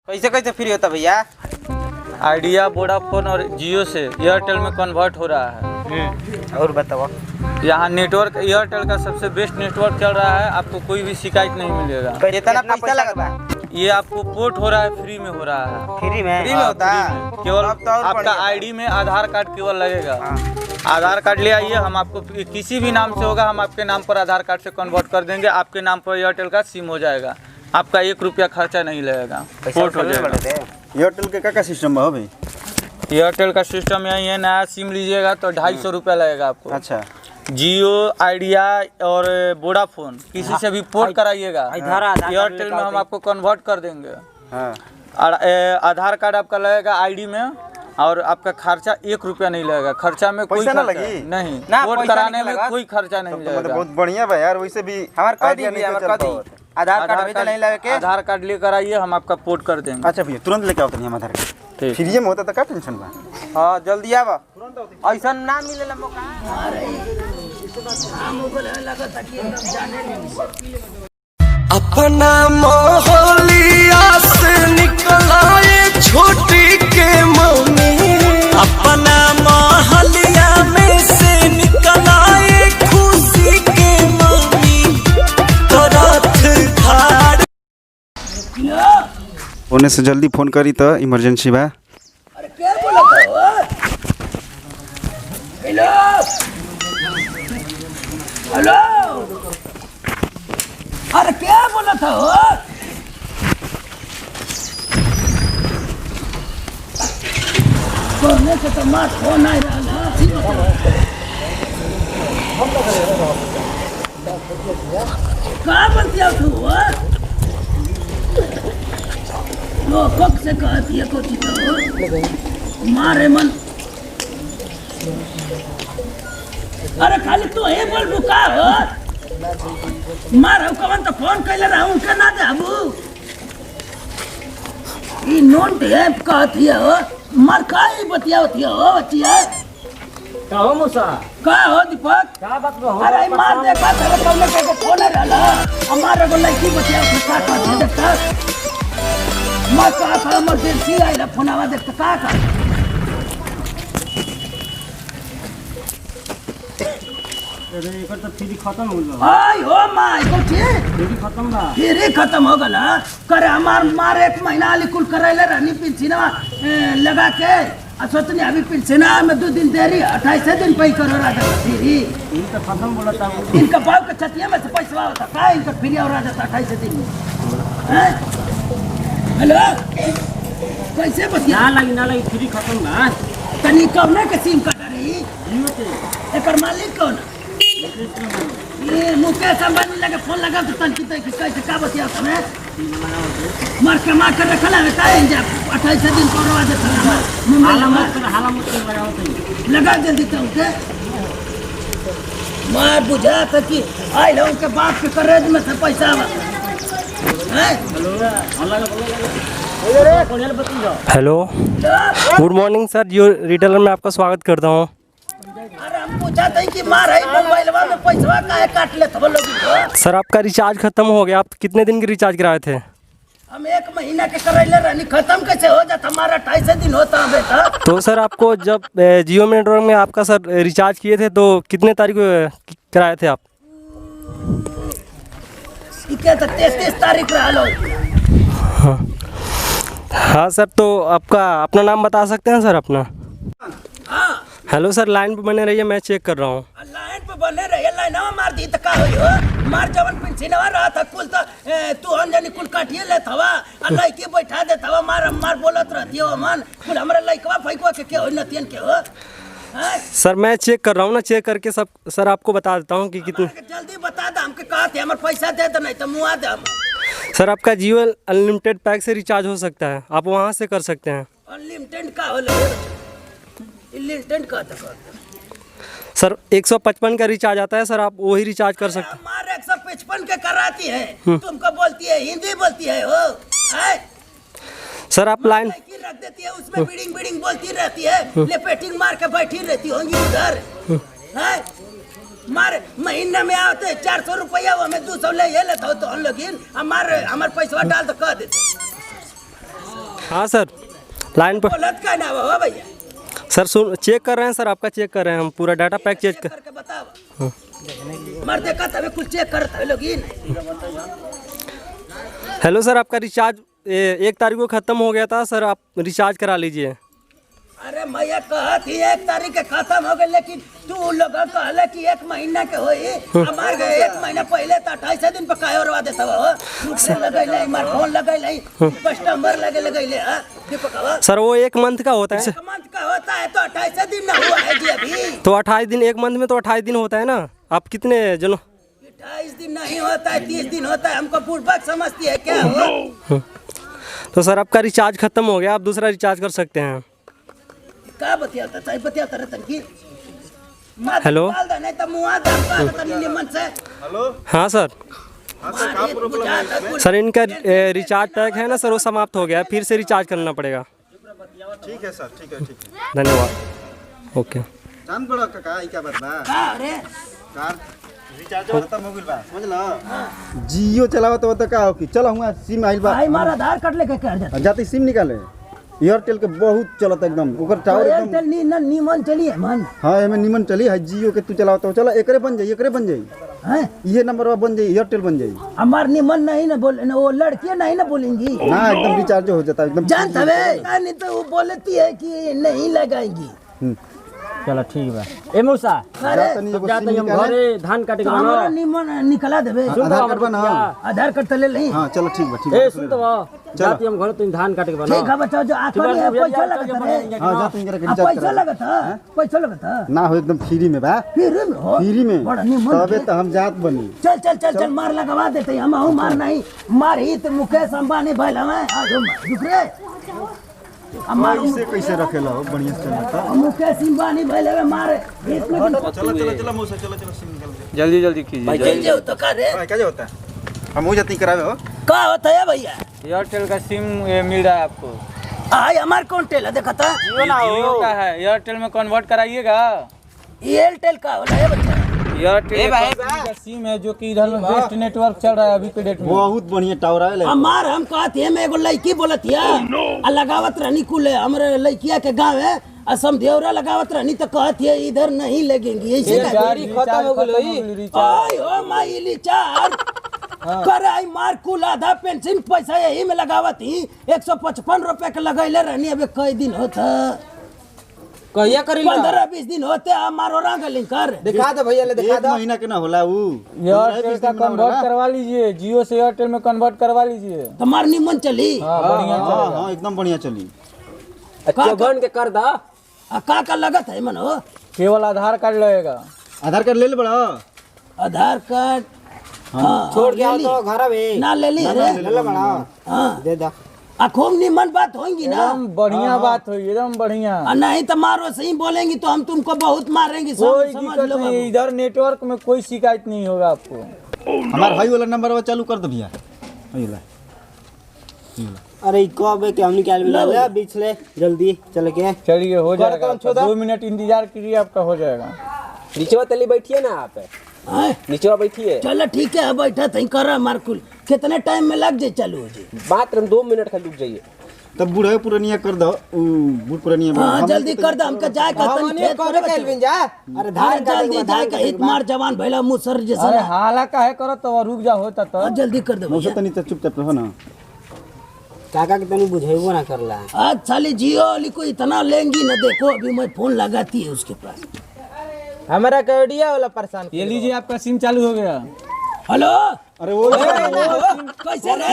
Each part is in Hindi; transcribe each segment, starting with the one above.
कैसे कैसे फ्री होता भैया? आइडिया, वोडाफोन और जियो से एयरटेल में कन्वर्ट हो रहा है। और बताओ। यहाँ नेटवर्क एयरटेल का सबसे बेस्ट नेटवर्क चल रहा है, आपको कोई भी शिकायत नहीं मिलेगा। कितना पैसा लगता है? ये आपको पोर्ट हो रहा है, फ्री में हो रहा है। फ्री में होता है? केवल आपका आईडी में आधार कार्ड केवल लगेगा। आधार कार्ड ले आइए, हम आपको किसी भी नाम से होगा हम आपके नाम पर आधार कार्ड से कन्वर्ट कर देंगे। आपके नाम पर एयरटेल का सिम हो जाएगा, आपका 1 रुपया खर्चा नहीं लगेगा, पोर्ट हो जाएगा। एयरटेल के क्या सिस्टम है भाई? एयरटेल का सिस्टम यही है, नया सिम लीजिएगा तो 250 रुपया लगेगा आपको। अच्छा, जियो, आइडिया और वोडाफोन किसी से भी पोर्ट कराइएगा, एयरटेल में हम आपको कन्वर्ट कर देंगे। और आधार कार्ड आपका लगेगा आईडी में, और आपका खर्चा 1 रुपया नहीं लगेगा। खर्चा में कोई खर्चा नहीं, पोर्ट कराने में कोई खर्चा नहीं लगेगा। बहुत बढ़िया भाई यार, वैसे भी आधार कार्ड लेकर आइए, हम आपका पोर्ट कर देंगे। अच्छा भैया, तुरंत लेके आओ हम आधार कार्ड। फ्री में होता तो क्या टेंशन बा? हाँ जल्दी आवा, ऐसा ना मिलेला मौका। अपना मोहलिया से निकला ये छोटी के मम्मी, अपना मोहलिया में से निकला ये खुशी के मम्मी, करत धार। होने से जल्दी फोन करी तो इमरजेंसी बा। अरे क्या बोला था? हेलो हेलो, अरे क्या बोला था? सोने से तो मार फोन आ रहा कहाँ बनती तू? लोग से कहती है कुछ तो मारे मन। अरे खाली तू हे बोल बुका हो, मार कवन तो फोन कैले रहा उनका ना दे अबू ई नोट है कहती है हो, मार काई बतिया होती है हो बच्चिया का हो मुसा का हो दीपक का बात हो? अरे मार दे बात है कौन को फोन रहला हमारे को लड़की बतिया का कहती देखता मार का इमरजेंसी आइला फोनवा देखता का अरे एकर तो फ्री खत्म हो गया। आई हो माय को छे फ्री खत्म बा। फ्री खत्म हो गला करे हमार मार 1 महीना वाली कुल करैले रहनी पेंशनवा लगा के आ सोचनी अभी पेंशनवा में 2 दिन देरी 28 दिन पे करो राजा फ्री इनका खत्म बोला था इनका बाप के छतिया में से पैसा होता का इनका फ्री और राजा 28 दिन में हैं। हेलो कैसे बतिया ना लगी फ्री खत्म बा। तनी कब ना के सिम काट रही जियो से एकर मालिक कौन? ये मुकेश अंबानी लगे फोन लगा तो तन कितने कैसे का बतिया तुम्हें मार कर रखला है का इंजा 28 दिन करवा दे हाला मत लगाओ तो लगा जल्दी तो के मार बुझा था कि आई लोग के बाप के करेज में से पैसा है। हेलो, गुड मॉर्निंग सर, जियो रिटेलर में आपका स्वागत करता हूँ। अरे हम पूछा था कि मार है मोबाइलवा में पैसा काहे काट ले तो लोग? सर आपका रिचार्ज खत्म हो गया, आप कितने दिन की रिचार्ज कराए थे? हम 1 महीना के करैले रहनी, खत्म कैसे हो जाता? हमारा 28 दिन होता है बेटा। तो सर आपको जब जियो नेटवर्क में आपका सर रिचार्ज किए थे तो कितने तारीख को कराए थे आप? क्या था 33 तारीख रहा लो। हाँ सर, तो आपका अपना नाम बता सकते हैं सर अपना? हाँ हेलो सर, लाइन पे बने रहिए, मैं चेक कर रहा हूँ। लाइन पे बने रहिए, लाइन मार दी तो का हो मार जवन पेंशनवा रहा था कुल तो तू अंजनी कुल काटिए लेत हवा अल्लाह की बैठा देत हवा मार बोलत रहती हो मन कुल हमरा लइकवा फइकवा के हो नतियन के हो। सर मैं चेक कर रहा हूँ ना, चेक करके सब सर आपको बता देता हूँ कि कितने। जल्दी बता दे हमके कहा थे हमारे पैसा दे दे नहीं तो मुआ दे। सर आपका जियो अनलिमिटेड पैक से रिचार्ज हो सकता है, आप वहाँ से कर सकते हैं। अनलिमिटेड का होला? अनलिमिटेड का था सर 155 का रिचार्ज आता है सर, आप वही रिचार्ज कर सकते हैं। हमारे 155 के कराती है तुमको बोलती है हिंदी बोलती है हो सर आप लाइन रख देती है उसमें बिडिंग बोलती रहती है लेपेटिंग मार के बैठी रहती होंगी उधर मार महीने में आते 400 रुपया हमें 200 ले लेता हो तो हम लोग हमारे पैसा डाल तो कह देते हाँ सर लाइन पर बोलत का ना हो भैया सर सुन चेक कर रहे हैं सर, आपका चेक कर रहे हैं हम, पूरा डाटा पैक चेक कर। करके बताओ मर देखा तब कुछ चेक करत है लोगिन। हेलो सर, आपका रिचार्ज 1 तारीख को ख़त्म हो गया था सर, आप रिचार्ज करा लीजिए। अरे मैया कहत ही 1 तारीख के खत्म हो गए, लेकिन तू लोग कहले कि 1 महीना के होई, हमार गए 1 महीना पहले तो 28 दिन पर काहे करवा देता हो। रुपये लगैले, मार फोन लगैले, कस्टमर लगैले हां दीपकवा। सर वो 1 मंथ का होता है। 1 मंथ का होता है तो 28 दिन ना हुआ है जी अभी। तो 28 दिन 1 मंथ में तो 28 दिन होता है ना। आप कितने जनों? 28 दिन नहीं होता है, 30 दिन होता है। हमको पूर्वक समझती है क्या हो। तो सर आपका रिचार्ज खत्म हो गया, आप दूसरा रिचार्ज कर सकते हैं। का बतियाता चाहे बतियाता रहता की हेलो डाल दे नहीं तो मुंह दाम का तनी निमन से। हेलो हाँ सर। सर सर इनका रिचार्ज पैक है ना सर, वो समाप्त हो गया है, फिर से रिचार्ज करना पड़ेगा। ठीक है सर, ठीक है धन्यवाद। ओके जान बड़ा काका ई क्या बात बा अरे कार रिचार्ज खत्म हो गइल बा समझला। जियो चलावत तो का हो कि चल हुआ सिम आइल बा। भाई मारा आधार कार्ड लेके कर जाते जाते सिम निकाले एयरटेल के बहुत चलत एकदम, ओकर टावर एकदम एयरटेल नीमन चली है मन। हां एमे निमन चली है। जियो के तू चलावत तो चला एकरे बन जाई, एकरे बन जाई हैं ये नंबर बन जाई, एयरटेल बन जाई। हमार निमन नहीं ना बोल, वो लड़कियां नहीं ना बोलेंगी ना एकदम रिचार्ज हो जाता एकदम। जानत हवे नहीं तो वो बोलती है कि नहीं लगाएंगी। चलो ठीक बा। ए मौसा अरे जाते हम घरे धान काटे के हमारा बनो। निमन निकला देबे। आधार कार्ड बना। आधार कार्ड तो ले नहीं। हां चलो ठीक बा, ठीक ए है सुन तो जाते हम घरे तुम धान काटे के बनो। ठीक है बच्चा जो आखिर में पैसा लगता है। हां जा तुम के अब रिचार्ज पैसा लगता, पैसा लगता ना हो एकदम फ्री में बा, फिर हो फ्री में बड़ा निमन तबे तो हम जात बनी। चल चल चल चल मार लगवा देते हम हूं मार नहीं मार ही तो मुकेश अंबानी भइल हमें आज रुक रे हमार इसे कैसे रखेला हो बढ़िया से चलता। मुकेश अंबानी भइल हमें मार चलो चलो चलो मौसा चलो चलो सिम निकाल जल्दी जल्दी कीजिए। चल जाओ तो का रे भाई क्या होता है हम हो जाती करावे हो। का होता है भैया। एयरटेल का सिम मिल रहा है आपको। आई हमार कौन टेल देखा था जियो का है, एयरटेल में कन्वर्ट कराइएगा। एयरटेल का होला है बच्चा। एयरटेल का सिम है जो कि इधर में बेस्ट नेटवर्क चल रहा है अभी के डेट में। बहुत बढ़िया टावर आवे। हमार हम कहते हैं मैं एगो लड़की बोलत है लगावत रहनी कुल हमरे लड़किया के गांव है असम देवरा लगावत रहनी तो कहती है इधर नहीं लगेंगी ऐसे खत्म हो गई। ओए ओ माई रिचार्ज कर आई मार कुल आधा पेंशन पैसा यही में लगावत ही 155 रुपए के लगैले रहनी। अबे कई दिन होता कहिया करी 15-20 दिन होते हमारो रंग कर दिखा दे भैया ले दिखा एक महीना के ना होला ऊ एयरटेल का कन्वर्ट करवा लीजिए, जियो से एयरटेल में कन्वर्ट करवा लीजिए। तुम्हार निमन चली हाँ बढ़िया हां हां एकदम बढ़िया चली। अच्छा बन के कर दा। का लगत है मन हो। केवल आधार कार्ड लगेगा। आधार कार्ड ले ले बड़ा। आधार कार्ड हाँ छोड़ के आओ तो घर में ना ले ली अरे ले बना हाँ दे दा। खूब निमन बात होगी ना। एकदम बढ़िया बात हुई, एकदम बढ़िया। नहीं तो मारो सही बोलेंगी तो हम तुमको बहुत मारेंगे कोई समझ दिक्कत लो नहीं, बाबू। इधर नेटवर्क में कोई शिकायत नहीं होगा आपको। हमार हाई वाला नंबर वो चालू कर दे भैया। हाई वाला अरे कब है कि हम निकाल मिला बीच ले जल्दी चल के। चलिए हो जाएगा, 2 मिनट इंतजार कीजिए आपका हो जाएगा। नीचे तली बैठिए ना आप, हाँ? नीचे बैठिए। चलो ठीक है बैठा थी कर मारकुल कितने टाइम में लग जाए चालू हो जाए। बात 2 मिनट का रुक जाइए। तब बूढ़े पुरानिया कर दो बूढ़ पुरानिया हाँ जल्दी कर दो हमका जाए का तनी खेत करे बच्चा। अरे अरे जल्दी जाए का हित मार जवान भैला मुसर अरे जैसा हाला काहे करो तो रुक जा होता तो। हाँ, जल्दी कर दो मौसा भैया। तनी तो चुपचाप रहो ना। काका के तनी बुझेबो ना करला। आज साली जियो वाली को इतना लेंगी ना देखो अभी मैं फोन लगाती है उसके पास। हमारा कडिया वाला परेशान। ये लीजिए आपका सिम चालू हो गया। हेलो अरे वो कैसे रे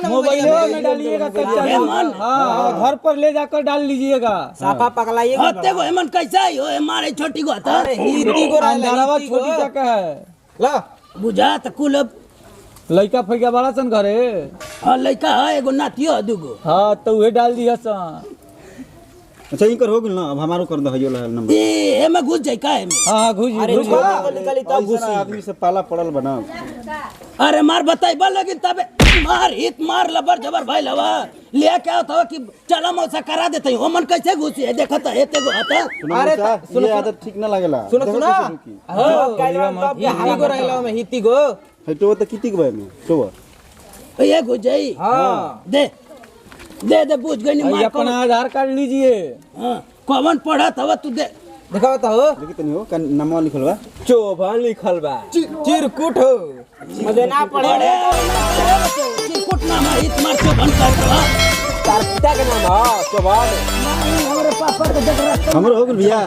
मोबाइल में डालिएगा तब चालू। हेमन हाँ घर पर ले जाकर डाल लीजिएगा। साफा पगलाइए। होते को हेमन कैसा ही हो हमारे छोटी को था हिंदी को अंधारावा छोटी तक है। ला बुझा त कुल अब लड़का फैका बड़ा सन घरे। हाँ लड़का है एगो नातियो है दूगो। हाँ तो वही डाल दिया सन। अच्छा इनकर हो गेल ना, अब हमारो कर दो हाई वाला नंबर। ए में घुस जाए का है में। हाँ घुस निकली तब घुसी आदमी से पाला पड़ल बना। अरे मार बताई बल लगी तबे मार हित मार लबर जबर भाई लवा लिया क्या होता कि चला मौसा करा देते हो मन कैसे घुसी है देखा था एते गो आता। अरे ये आदत ठीक ना लागेला। सुनो हां काइला हाई को रहला में हिती गो है तो किति के बारे में तो ये घुस जाई। हां दे दे दे पूछ गई भाई मार अपना आधार कार्ड लीजिए। हां कौन पढ़ा था तू दे दिखाओ तो हो देखी तनी हो का नाम लिखल बा चौबन लिखल बा चिरकुट हो मुझे ना पढ़े चिरकुट नाम है इतना चौबन का तार पिता के नाम है चौबन हमारे पापा के जगह हमरो हो गेल भैया